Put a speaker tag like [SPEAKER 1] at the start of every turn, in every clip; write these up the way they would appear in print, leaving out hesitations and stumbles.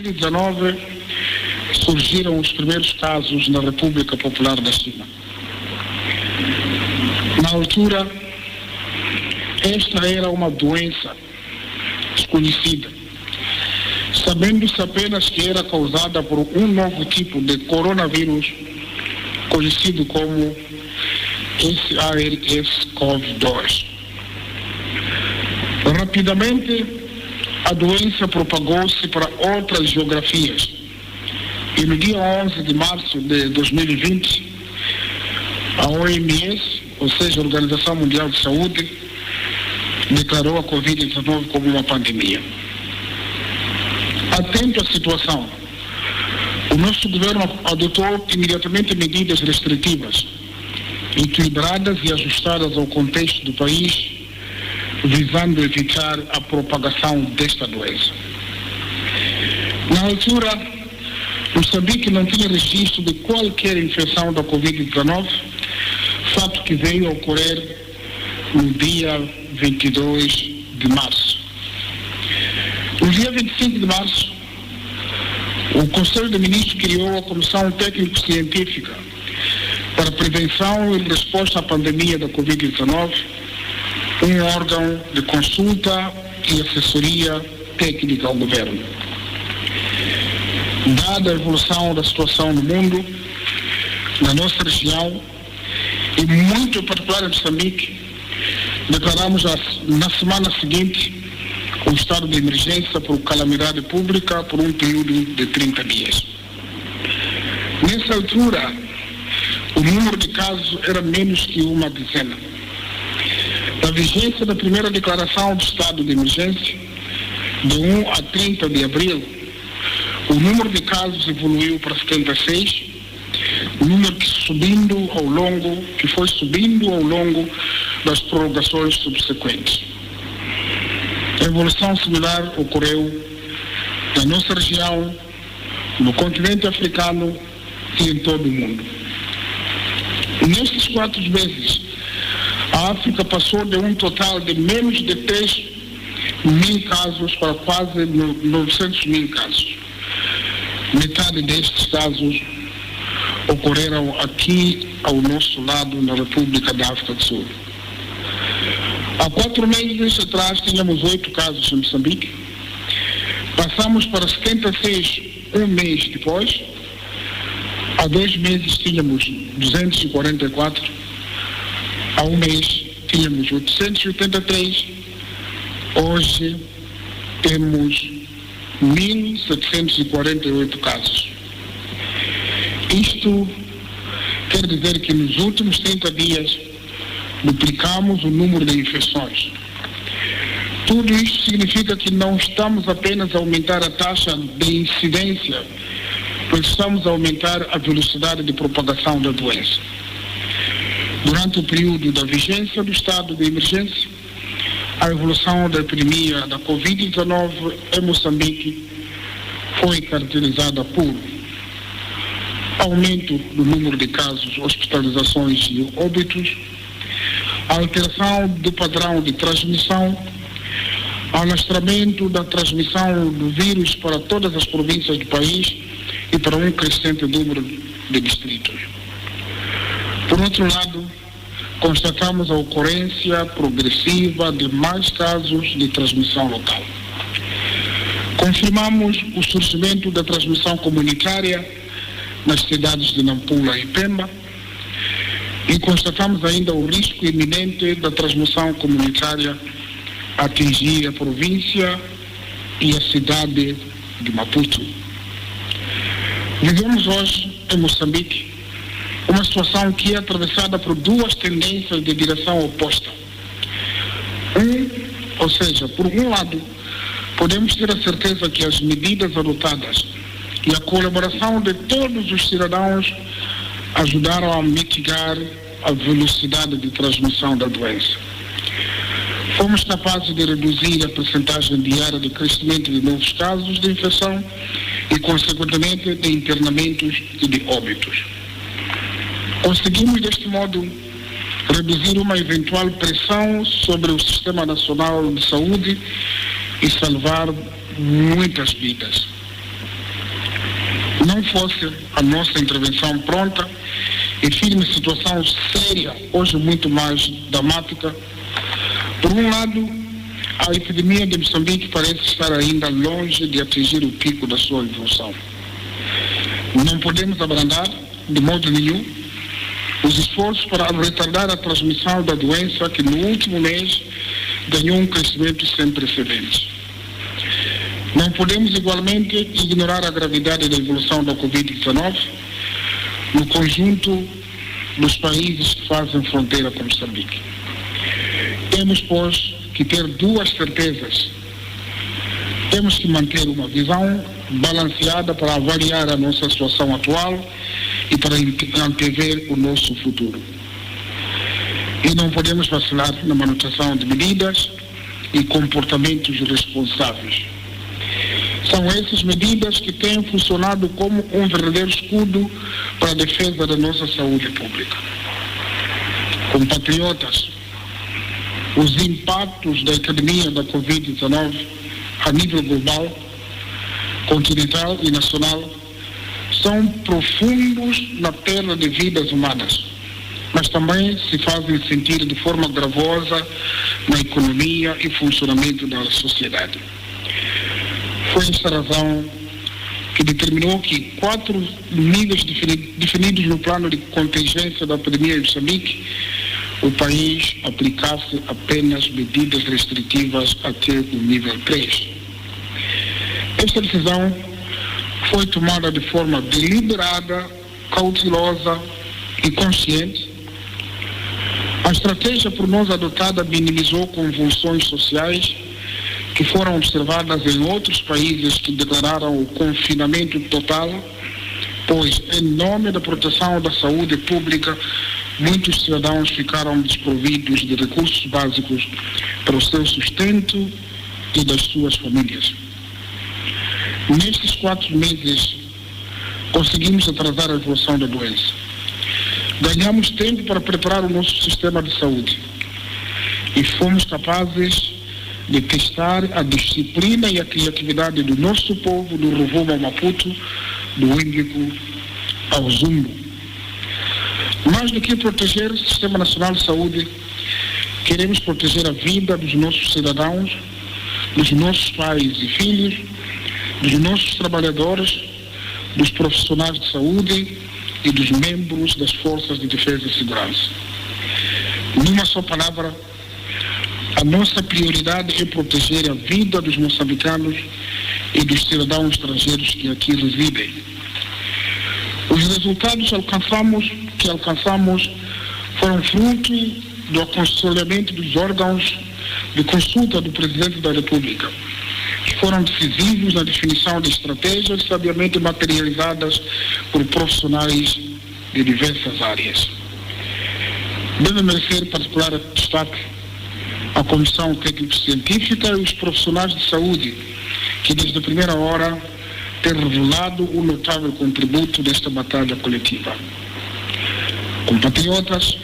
[SPEAKER 1] 2019 surgiram os primeiros casos na República Popular da China. Na altura, esta era uma doença desconhecida, sabendo-se apenas que era causada por um novo tipo de coronavírus, conhecido como SARS-CoV-2. Rapidamente, a doença propagou-se para outras geografias e no dia 11 de março de 2020, a OMS, ou seja, a Organização Mundial de Saúde, declarou a Covid-19 como uma pandemia. Atento à situação, o nosso governo adotou imediatamente medidas restritivas, equilibradas e ajustadas ao contexto do país, visando evitar a propagação desta doença. Na altura, Moçambique não tinha registro de qualquer infecção da Covid-19, fato que veio a ocorrer no dia 22 de março. No dia 25 de março, o Conselho de Ministros criou a Comissão Técnico-Científica para a Prevenção e Resposta à Pandemia da Covid-19, um órgão de consulta e assessoria técnica ao governo. Dada a evolução da situação no mundo, na nossa região, e muito em particular em Moçambique, declaramos na semana seguinte o estado de emergência por calamidade pública por um período de 30 dias. Nessa altura, o número de casos era menos que uma dezena. Da vigência da primeira declaração do estado de emergência, de 1 a 30 de abril, o número de casos evoluiu para 76, o número que foi subindo ao longo das prorrogações subsequentes. A evolução similar ocorreu na nossa região, no continente africano e em todo o mundo. Nestes 4 meses, a África passou de um total de menos de 3.000 casos para quase 900.000 casos. Metade destes casos ocorreram aqui ao nosso lado, na República da África do Sul. Há 4 meses atrás tínhamos 8 casos em Moçambique. Passamos para 76 um mês depois. Há 2 meses tínhamos 244. Há um mês tínhamos 883. Hoje temos 1.748 casos. Isto quer dizer que nos últimos 30 dias duplicamos o número de infecções. Tudo isto significa que não estamos apenas a aumentar a taxa de incidência, mas estamos a aumentar a velocidade de propagação da doença. Durante o período da vigência do estado de emergência, a evolução da epidemia da Covid-19 em Moçambique foi caracterizada por aumento do número de casos, hospitalizações e óbitos, a alteração do padrão de transmissão, alastramento da transmissão do vírus para todas as províncias do país e para um crescente número de distritos. Por outro lado, constatamos a ocorrência progressiva de mais casos de transmissão local. Confirmamos o surgimento da transmissão comunitária nas cidades de Nampula e Pemba e constatamos ainda o risco iminente da transmissão comunitária atingir a província e a cidade de Maputo. Vivemos hoje em Moçambique uma situação que é atravessada por 2 tendências de direção oposta. Ou seja, por um lado, podemos ter a certeza que as medidas adotadas e a colaboração de todos os cidadãos ajudaram a mitigar a velocidade de transmissão da doença. Fomos capazes de reduzir a percentagem diária de crescimento de novos casos de infecção e, consequentemente, de internamentos e de óbitos. Conseguimos, deste modo, reduzir uma eventual pressão sobre o Sistema Nacional de Saúde e salvar muitas vidas. não fosse a nossa intervenção pronta e firme situação séria, hoje muito mais dramática, por um lado, a epidemia de Moçambique parece estar ainda longe de atingir o pico da sua evolução. Não podemos abrandar, de modo nenhum, os esforços para retardar a transmissão da doença que no último mês ganhou um crescimento sem precedentes. Não podemos igualmente ignorar a gravidade da evolução da Covid-19 no conjunto dos países que fazem fronteira com Moçambique. Temos, pois, que ter duas certezas. Temos que manter uma visão balanceada para avaliar a nossa situação atual e para antever o nosso futuro. E não podemos vacilar na manutenção de medidas e comportamentos responsáveis. São essas medidas que têm funcionado como um verdadeiro escudo para a defesa da nossa saúde pública. Compatriotas, os impactos da epidemia da Covid-19 a nível global, continental e nacional são profundos na perda de vidas humanas, mas também se fazem sentir de forma gravosa na economia e funcionamento da sociedade. Foi esta razão que determinou que 4 níveis definidos no plano de contingência da epidemia em Moçambique, o país aplicasse apenas medidas restritivas até o nível 3. Esta decisão foi tomada de forma deliberada, cautelosa e consciente. A estratégia por nós adotada minimizou convulsões sociais que foram observadas em outros países que declararam o confinamento total, pois, em nome da proteção da saúde pública, muitos cidadãos ficaram desprovidos de recursos básicos para o seu sustento e das suas famílias. Nestes 4 meses, conseguimos atrasar a evolução da doença. Ganhamos tempo para preparar o nosso sistema de saúde e fomos capazes de testar a disciplina e a criatividade do nosso povo, do Rovuma ao Maputo, do Índico ao Zumbo. Mais do que proteger o Sistema Nacional de Saúde, queremos proteger a vida dos nossos cidadãos, dos nossos pais e filhos, dos nossos trabalhadores, dos profissionais de saúde e dos membros das Forças de Defesa e Segurança. Numa só palavra, a nossa prioridade é proteger a vida dos moçambicanos e dos cidadãos estrangeiros que aqui residem. Os resultados que alcançamos foram fruto do aconselhamento dos órgãos de consulta do Presidente da República, que foram decisivos na definição de estratégias sabiamente materializadas por profissionais de diversas áreas. Deve merecer particular destaque a Comissão Técnico-Científica e os profissionais de saúde, que desde a primeira hora têm revelado o notável contributo desta batalha coletiva. Compatriotas,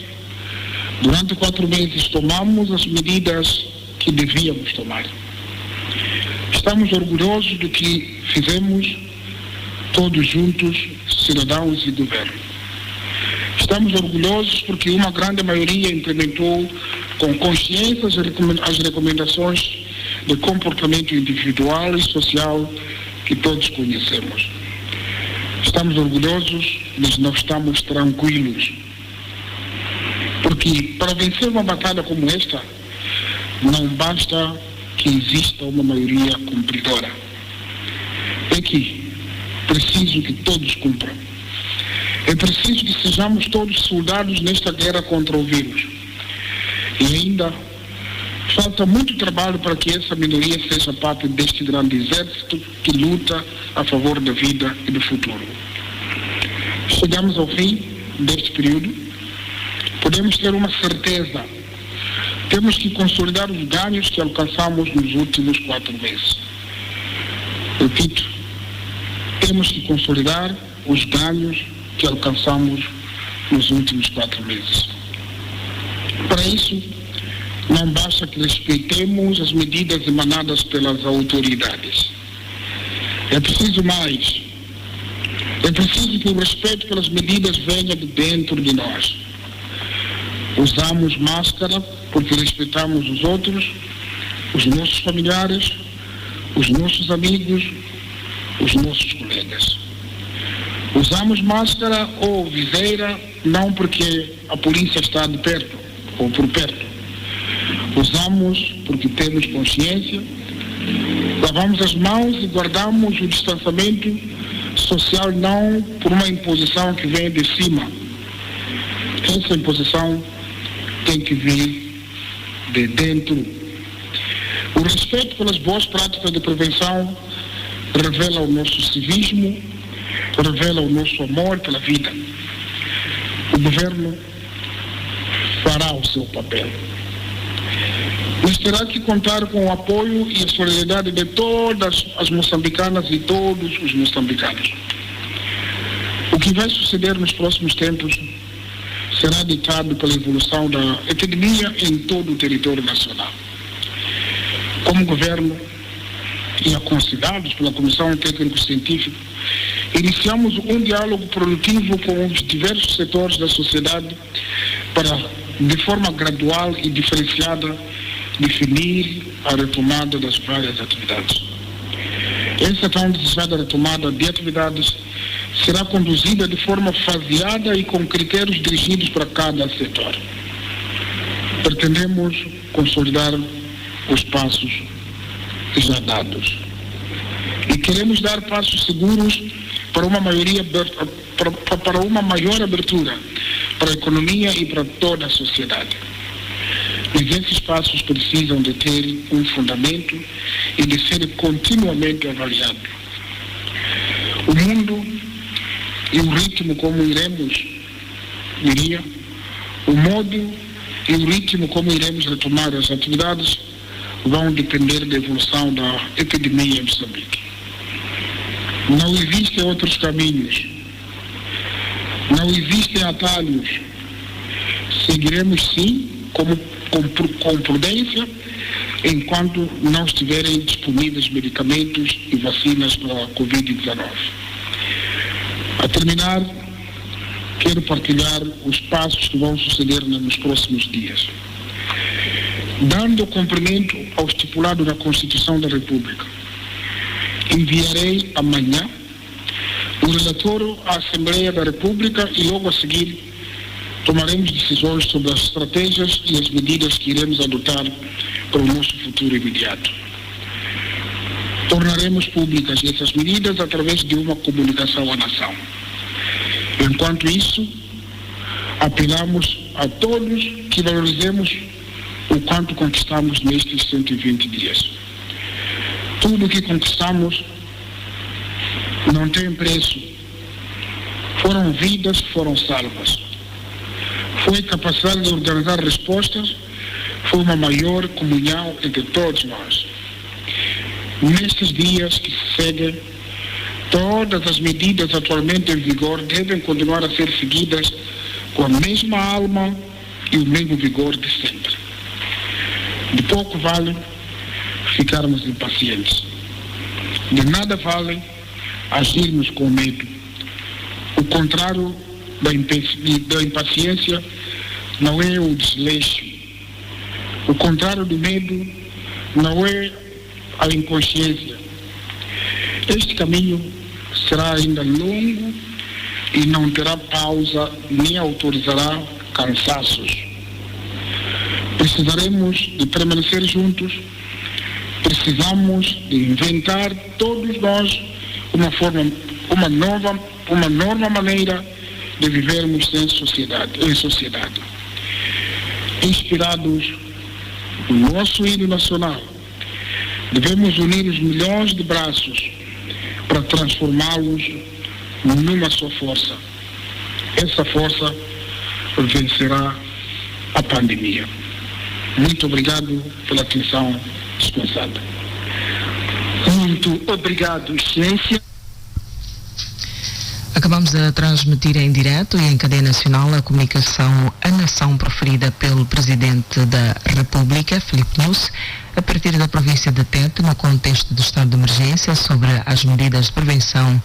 [SPEAKER 1] durante 4 meses tomamos as medidas que devíamos tomar. Estamos orgulhosos do que fizemos todos juntos, cidadãos e governo. Estamos orgulhosos porque uma grande maioria implementou com consciência as recomendações de comportamento individual e social que todos conhecemos. Estamos orgulhosos, mas não estamos tranquilos. Porque para vencer uma batalha como esta, não basta que exista uma maioria cumpridora. É que preciso que todos cumpram. É preciso que sejamos todos soldados nesta guerra contra o vírus. E ainda falta muito trabalho para que essa minoria seja parte deste grande exército que luta a favor da vida e do futuro. Chegamos ao fim deste período. Podemos ter uma certeza. Temos que consolidar os ganhos que alcançamos nos últimos 4 meses. Repito, temos que consolidar os ganhos que alcançamos nos últimos 4 meses. Para isso, não basta que respeitemos as medidas emanadas pelas autoridades. É preciso mais. É preciso que o respeito pelas medidas venha de dentro de nós. Usamos máscara porque respeitamos os outros, os nossos familiares, os nossos amigos, os nossos colegas. Usamos máscara ou viseira não porque a polícia está de perto ou por perto. Usamos porque temos consciência, lavamos as mãos e guardamos o distanciamento social não por uma imposição que vem de cima. Essa imposição tem que vir de dentro. O respeito pelas boas práticas de prevenção revela o nosso civismo, revela o nosso amor pela vida. O governo fará o seu papel. Mas terá que contar com o apoio e a solidariedade de todas as moçambicanas e todos os moçambicanos. O que vai suceder nos próximos tempos será ditado pela evolução da epidemia em todo o território nacional. Como governo e aconselhados pela Comissão Técnico-Científica, iniciamos um diálogo produtivo com os diversos setores da sociedade para, de forma gradual e diferenciada, definir a retomada das várias atividades. Essa tão desejada retomada de atividades será conduzida de forma faseada e com critérios dirigidos para cada setor. Pretendemos consolidar os passos já dados e queremos dar passos seguros para uma maior abertura para a economia e para toda a sociedade. Mas esses passos precisam de ter um fundamento e de ser continuamente avaliado. O mundo e o ritmo como o modo e o ritmo como iremos retomar as atividades vão depender da evolução da epidemia em Moçambique. Não existem outros caminhos, não existem atalhos. Seguiremos sim com prudência enquanto não estiverem disponíveis medicamentos e vacinas para a Covid-19. A terminar, quero partilhar os passos que vão suceder nos próximos dias. Dando cumprimento ao estipulado na Constituição da República, enviarei amanhã o relatório à Assembleia da República e logo a seguir tomaremos decisões sobre as estratégias e as medidas que iremos adotar para o nosso futuro imediato. Tornaremos públicas essas medidas através de uma comunicação à nação. Enquanto isso, apelamos a todos que valorizemos o quanto conquistamos nestes 120 dias. Tudo o que conquistamos não tem preço. Foram vidas, foram salvas. Foi capacidade de organizar respostas, foi uma maior comunhão entre todos nós. Nestes dias que se seguem, todas as medidas atualmente em vigor devem continuar a ser seguidas com a mesma alma e o mesmo vigor de sempre. De pouco vale ficarmos impacientes. De nada vale agirmos com medo. O contrário da impaciência não é o desleixo. O contrário do medo não é a inconsciência. Este caminho será ainda longo e não terá pausa nem autorizará cansaços. Precisaremos de permanecer juntos, precisamos de inventar todos nós uma nova maneira de vivermos em sociedade. Inspirados no nosso hino nacional, devemos unir os milhões de braços para transformá-los numa só força. Essa força vencerá a pandemia. Muito obrigado pela atenção dispensada.
[SPEAKER 2] Muito obrigado, Excelência. Acabamos de transmitir em direto e em cadeia nacional a comunicação à nação proferida pelo Presidente da República, Filipe Nyusi, a partir da província de Tete, no contexto do estado de emergência, sobre as medidas de prevenção